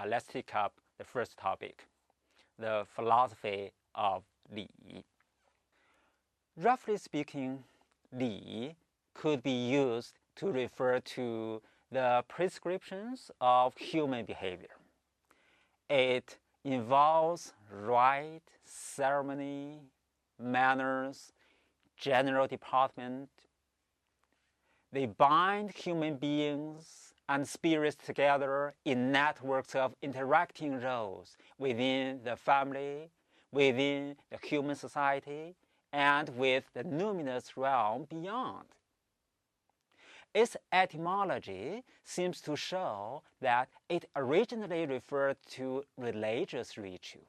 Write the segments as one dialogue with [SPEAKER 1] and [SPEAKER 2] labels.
[SPEAKER 1] let's take up the first topic, the philosophy of 礼. Roughly speaking, 礼 could be used to refer to the prescriptions of human behavior. It involves rite, ceremony, manners, general deportment. They bind human beings and spirits together in networks of interacting roles within the family, within the human society, and with the numinous realm beyond. Its etymology seems to show that it originally referred to religious ritual,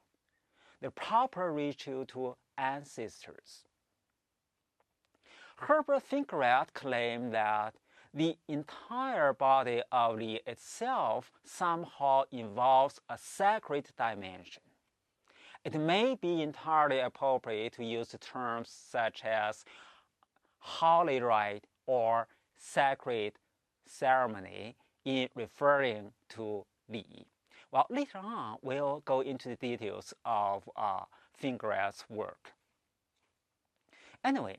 [SPEAKER 1] the proper ritual to ancestors. Herbert Thinkerett claimed that the entire body of Li itself somehow involves a sacred dimension. It may be entirely appropriate to use terms such as holy rite or sacred ceremony in referring to Li. Well, later on, we'll go into the details of Thinkerett's work. Anyway,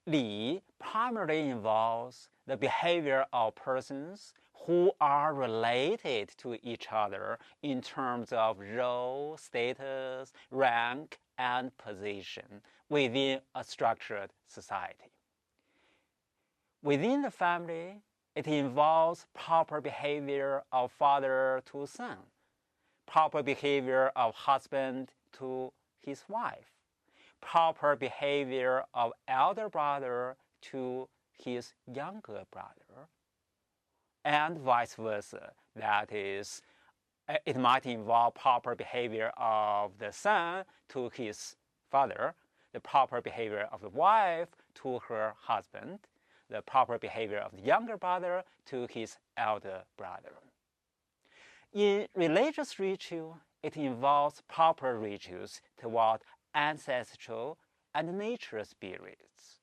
[SPEAKER 1] Li primarily involves the behavior of persons who are related to each other in terms of role, status, rank, and position within a structured society. Within the family, it involves proper behavior of father to son, proper behavior of husband to his wife, proper behavior of elder brother to his younger brother, and vice versa. That is, it might involve proper behavior of the son to his father, the proper behavior of the wife to her husband, the proper behavior of the younger brother to his elder brother. In religious ritual, it involves proper rituals toward ancestral and nature spirits.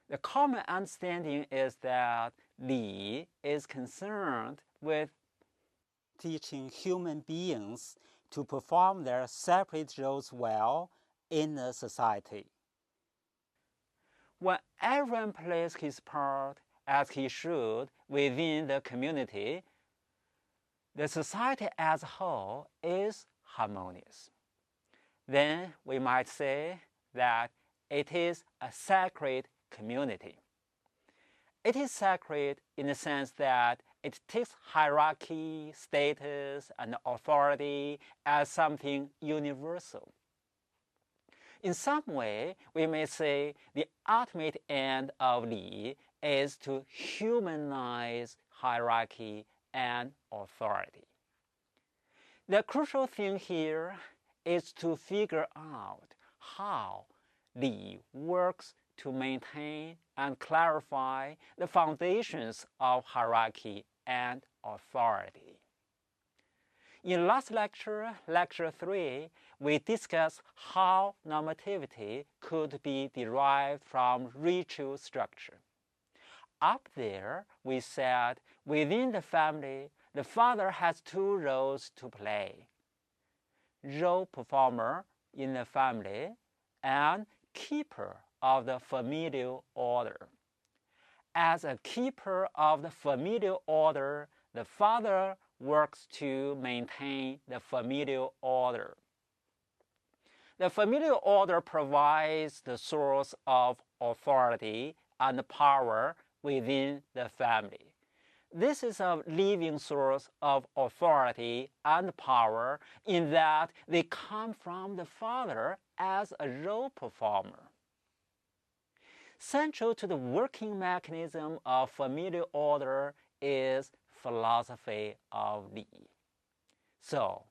[SPEAKER 1] The common understanding is that Li is concerned with teaching human beings to perform their separate roles well in a society. When everyone plays his part as he should within the community, the society as a whole is harmonious. Then we might say that it is a sacred community. It is sacred in the sense that it takes hierarchy, status, and authority as something universal. In some way, we may say the ultimate end of Li is to humanize hierarchy and authority. The crucial thing here is to figure out how Li works to maintain and clarify the foundations of hierarchy and authority. In last lecture, lecture 3, we discussed how normativity could be derived from ritual structure. Up there, we said within the family, the father has two roles to play: role performer in the family and keeper of the familial order. As a keeper of the familial order, the father works to maintain the familial order. The familial order provides the source of authority and power within the family. This is a living source of authority and power in that they come from the father as a role performer. Central to the working mechanism of familial order is philosophy of Li. So,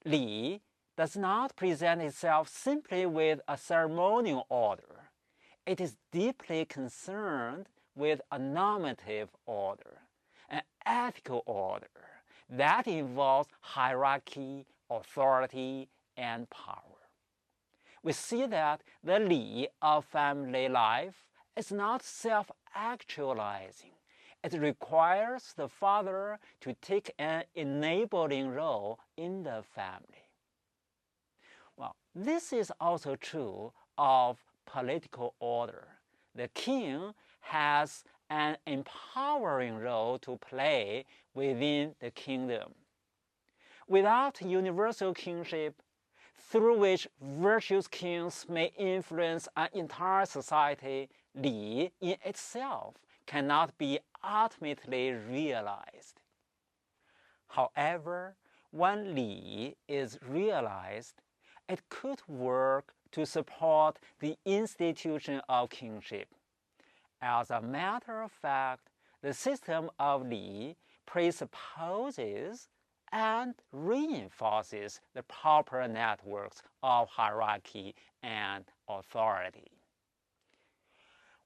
[SPEAKER 1] Li does not present itself simply with a ceremonial order. It is deeply concerned with a normative order, an ethical order that involves hierarchy, authority, and power. We see that the Li of family life is not self-actualizing. It requires the father to take an enabling role in the family. Well, this is also true of political order. The king has an empowering role to play within the kingdom. Without universal kingship, through which virtuous kings may influence an entire society, Li in itself cannot be ultimately realized. However, when Li is realized, it could work to support the institution of kingship. As a matter of fact, the system of Li presupposes and reinforces the proper networks of hierarchy and authority.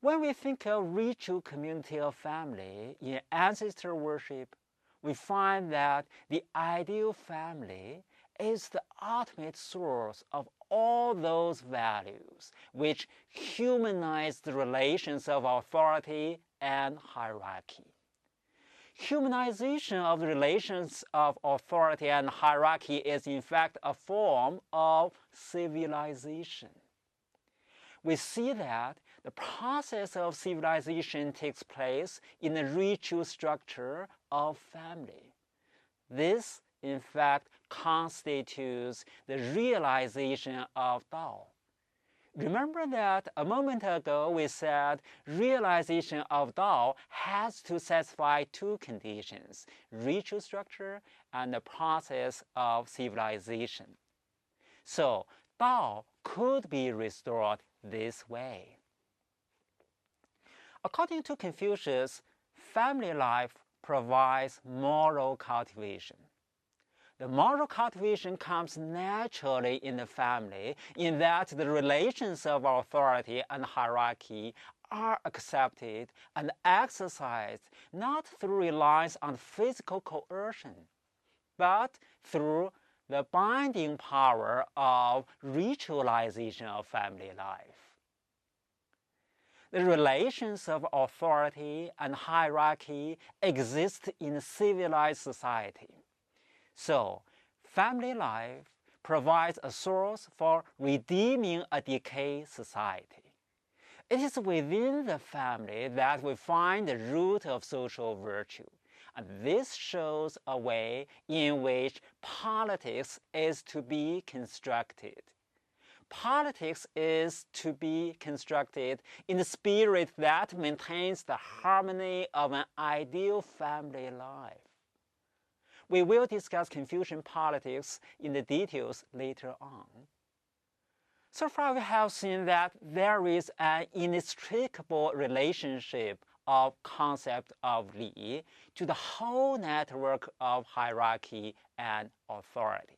[SPEAKER 1] When we think of ritual community of family in ancestor worship, we find that the ideal family is the ultimate source of all those values which humanize the relations of authority and hierarchy. Humanization of the relations of authority and hierarchy is in fact a form of civilization. We see that the process of civilization takes place in the ritual structure of family. This, in fact, constitutes the realization of Tao. Remember that a moment ago we said realization of Tao has to satisfy two conditions: ritual structure and the process of civilization. So Tao could be restored this way. According to Confucius, family life provides moral cultivation. The moral cultivation comes naturally in the family in that the relations of authority and hierarchy are accepted and exercised not through reliance on physical coercion, but through the binding power of ritualization of family life. The relations of authority and hierarchy exist in a civilized society. So, family life provides a source for redeeming a decayed society. It is within the family that we find the root of social virtue, and this shows a way in which politics is to be constructed. Politics is to be constructed in the spirit that maintains the harmony of an ideal family life. We will discuss Confucian politics in the details later on. So far, we have seen that there is an inextricable relationship of concept of Li to the whole network of hierarchy and authority.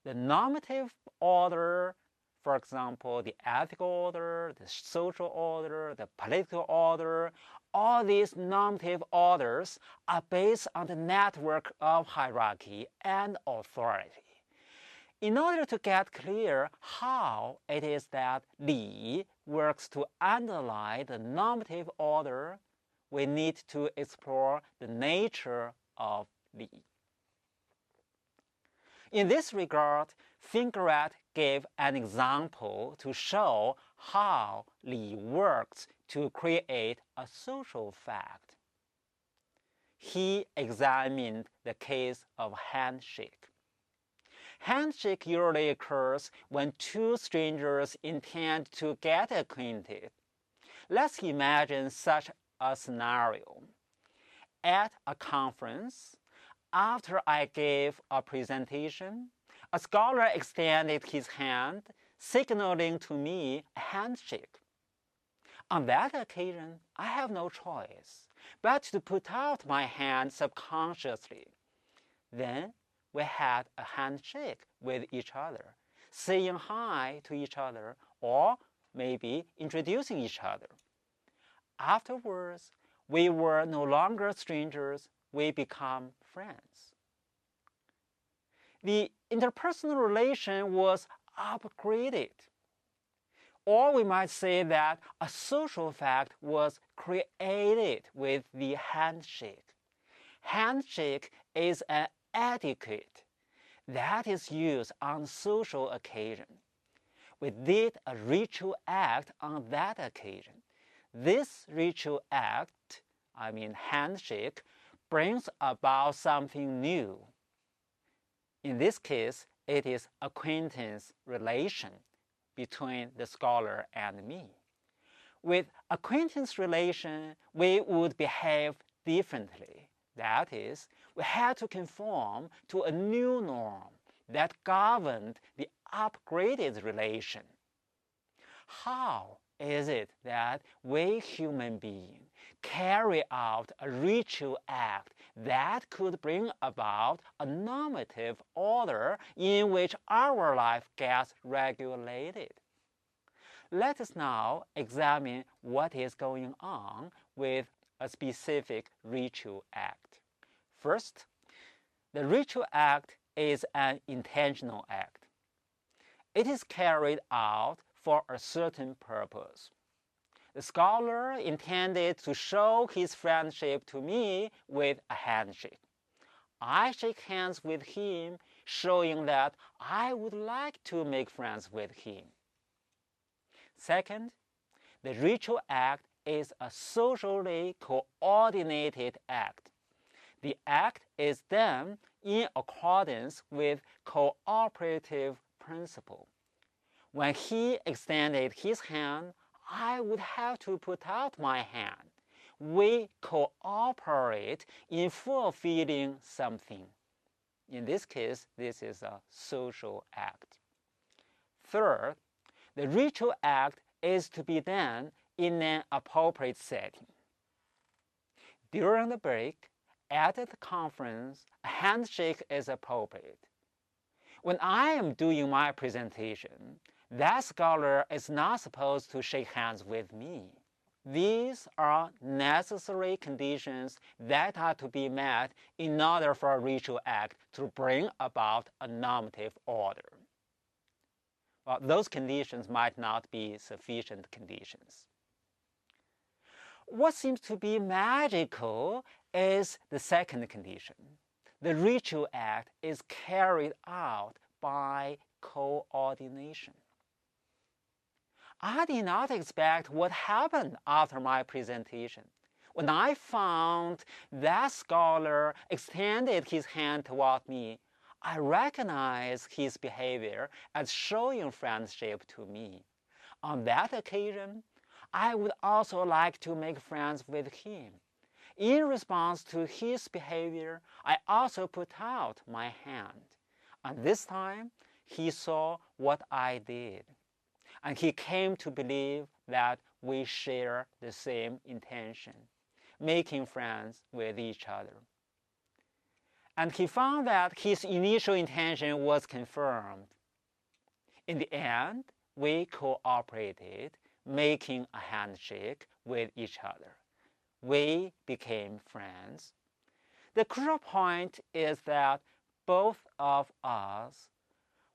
[SPEAKER 1] The normative order, for example, the ethical order, the social order, the political order, all these normative orders are based on the network of hierarchy and authority. In order to get clear how it is that Li works to underlie the normative order, we need to explore the nature of Li. In this regard, Fingerat gave an example to show how Li works to create a social fact. He examined the case of handshake. Handshake usually occurs when two strangers intend to get acquainted. Let's imagine such a scenario. At a conference, after I gave a presentation, a scholar extended his hand, signaling to me a handshake. On that occasion, I have no choice but to put out my hand subconsciously. Then we had a handshake with each other, saying hi to each other, or maybe introducing each other. Afterwards, we were no longer strangers, we become friends. The interpersonal relation was upgraded. Or we might say that a social fact was created with the handshake. Handshake is an etiquette that is used on social occasion. We did a ritual act on that occasion. This ritual act, handshake, brings about something new. In this case, it is acquaintance relation between the scholar and me. With acquaintance relation, we would behave differently. That is, we had to conform to a new norm that governed the upgraded relation. How is it that we human beings carry out a ritual act that could bring about a normative order in which our life gets regulated? Let us now examine what is going on with a specific ritual act. First, the ritual act is an intentional act. It is carried out for a certain purpose. The scholar intended to show his friendship to me with a handshake. I shake hands with him, showing that I would like to make friends with him. Second, the ritual act is a socially coordinated act. The act is done in accordance with cooperative principle. When he extended his hand, I would have to put out my hand. We cooperate in fulfilling something. In this case, this is a social act. Third, the ritual act is to be done in an appropriate setting. During the break, at the conference, a handshake is appropriate. When I am doing my presentation, that scholar is not supposed to shake hands with me. These are necessary conditions that are to be met in order for a ritual act to bring about a normative order. Well, those conditions might not be sufficient conditions. What seems to be magical is the second condition. The ritual act is carried out by coordination. I did not expect what happened after my presentation. When I found that scholar extended his hand toward me, I recognized his behavior as showing friendship to me. On that occasion, I would also like to make friends with him. In response to his behavior, I also put out my hand. And this time, he saw what I did. And he came to believe that we share the same intention, making friends with each other. And he found that his initial intention was confirmed. In the end, we cooperated, making a handshake with each other. We became friends. The crucial point is that both of us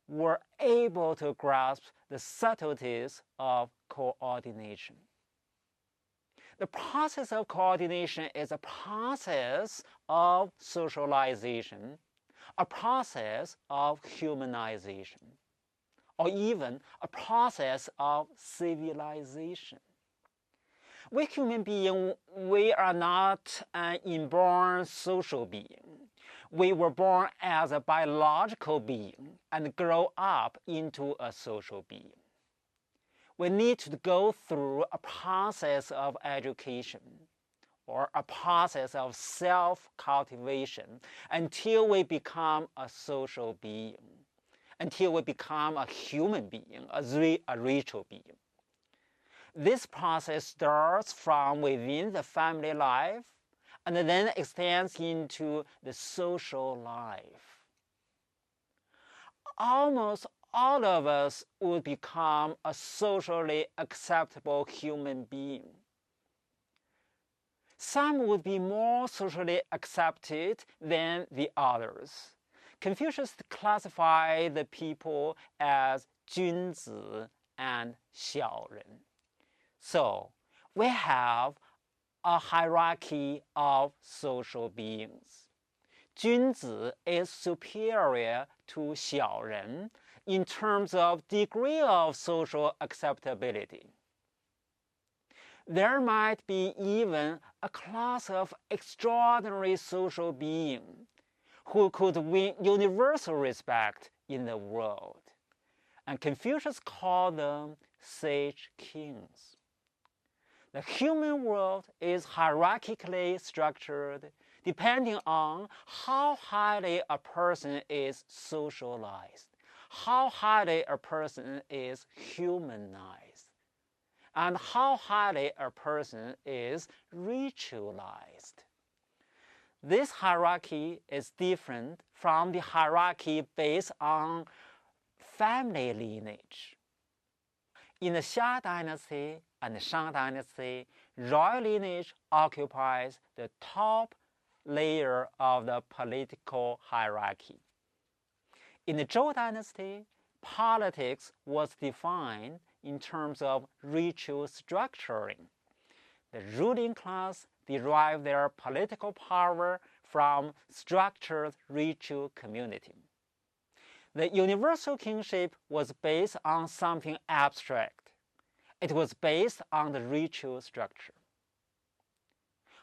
[SPEAKER 1] were able to grasp the subtleties of coordination. The process of coordination is a process of socialization, a process of humanization, or even a process of civilization. We human beings, we are not an inborn social being. We were born as a biological being and grow up into a social being. We need to go through a process of education or a process of self-cultivation until we become a social being, until we become a human being, a ritual being. This process starts from within the family life and then extends into the social life. Almost all of us would become a socially acceptable human being. Some would be more socially accepted than the others. Confucius classified the people as 君子 and 小人. So we have a hierarchy of social beings. 君子 is superior to 小人 in terms of degree of social acceptability. There might be even a class of extraordinary social beings who could win universal respect in the world, and Confucius called them sage kings. The human world is hierarchically structured depending on how highly a person is socialized, how highly a person is humanized, and how highly a person is ritualized. This hierarchy is different from the hierarchy based on family lineage. In the Xia dynasty and the Shang dynasty, royal lineage occupies the top layer of the political hierarchy. In the Zhou dynasty, politics was defined in terms of ritual structuring. The ruling class derived their political power from structured ritual community. The universal kingship was based on something abstract. It was based on the ritual structure.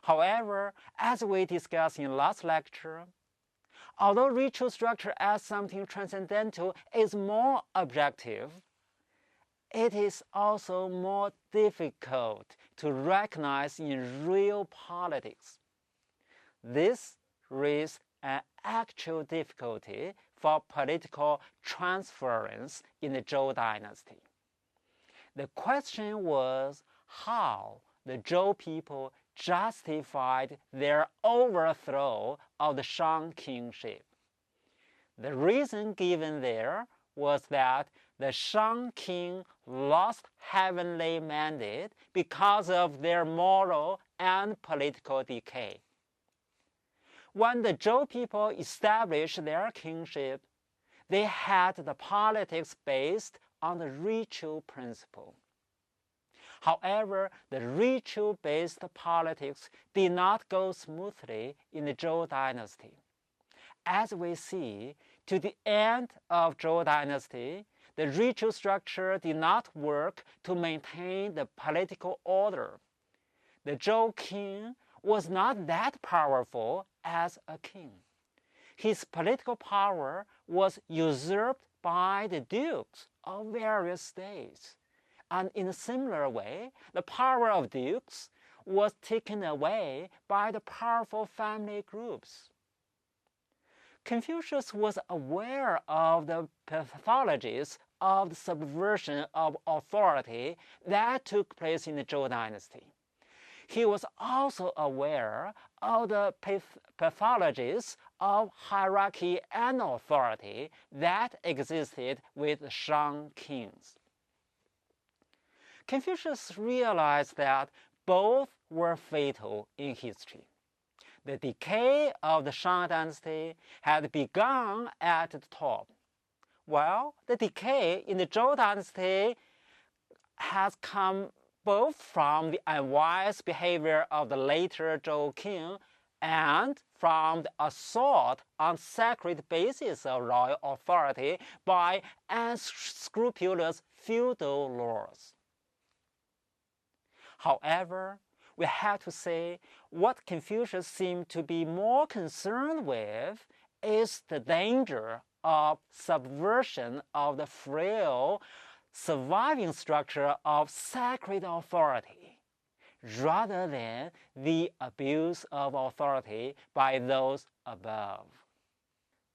[SPEAKER 1] However, as we discussed in last lecture, although ritual structure as something transcendental is more objective, it is also more difficult to recognize in real politics. This raised an actual difficulty for political transference in the Zhou dynasty. The question was how the Zhou people justified their overthrow of the Shang kingship. The reason given there was that the Shang king lost heavenly mandate because of their moral and political decay. When the Zhou people established their kingship, they had the politics based on the ritual principle. However, the ritual-based politics did not go smoothly in the Zhou dynasty. As we see, to the end of Zhou dynasty, the ritual structure did not work to maintain the political order. The Zhou king was not that powerful as a king. His political power was usurped by the dukes of various states. And in a similar way, the power of dukes was taken away by the powerful family groups. Confucius was aware of the pathologies of the subversion of authority that took place in the Zhou dynasty. He was also aware of the pathologies of hierarchy and authority that existed with the Shang kings. Confucius realized that both were fatal in history. The decay of the Shang dynasty had begun at the top, while the decay in the Zhou dynasty has come both from the unwise behavior of the later Zhou king and from the assault on sacred basis of royal authority by unscrupulous feudal lords. However, we have to say what Confucius seemed to be more concerned with is the danger of subversion of the frail surviving structure of sacred authority, rather than the abuse of authority by those above.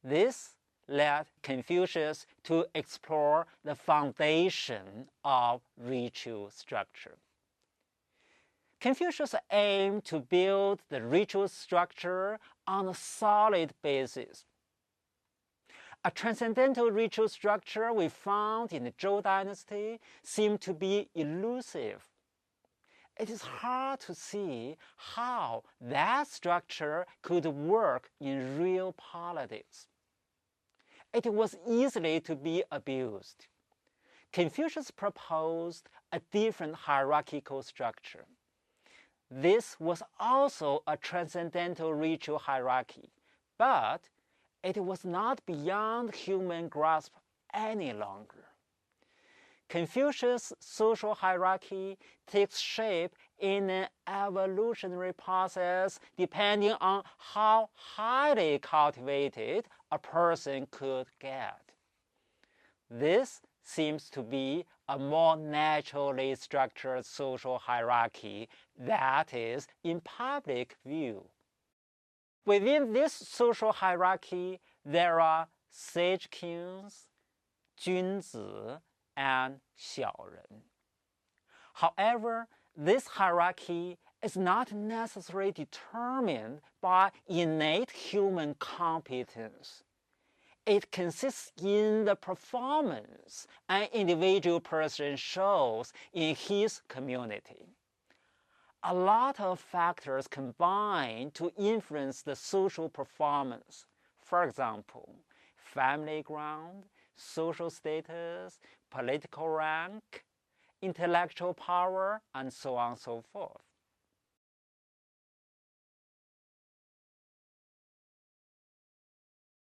[SPEAKER 1] This led Confucius to explore the foundation of ritual structure. Confucius aimed to build the ritual structure on a solid basis. A transcendental ritual structure we found in the Zhou dynasty seemed to be elusive. It is hard to see how that structure could work in real politics. It was easily to be abused. Confucius proposed a different hierarchical structure. This was also a transcendental ritual hierarchy, but it was not beyond human grasp any longer. Confucius' social hierarchy takes shape in an evolutionary process depending on how highly cultivated a person could get. This seems to be a more naturally structured social hierarchy that is in public view. Within this social hierarchy, there are sage kings, 君子, and 小人. However, this hierarchy is not necessarily determined by innate human competence. It consists in the performance an individual person shows in his community. A lot of factors combine to influence the social performance. For example, family ground, social status, political rank, intellectual power, and so on and so forth.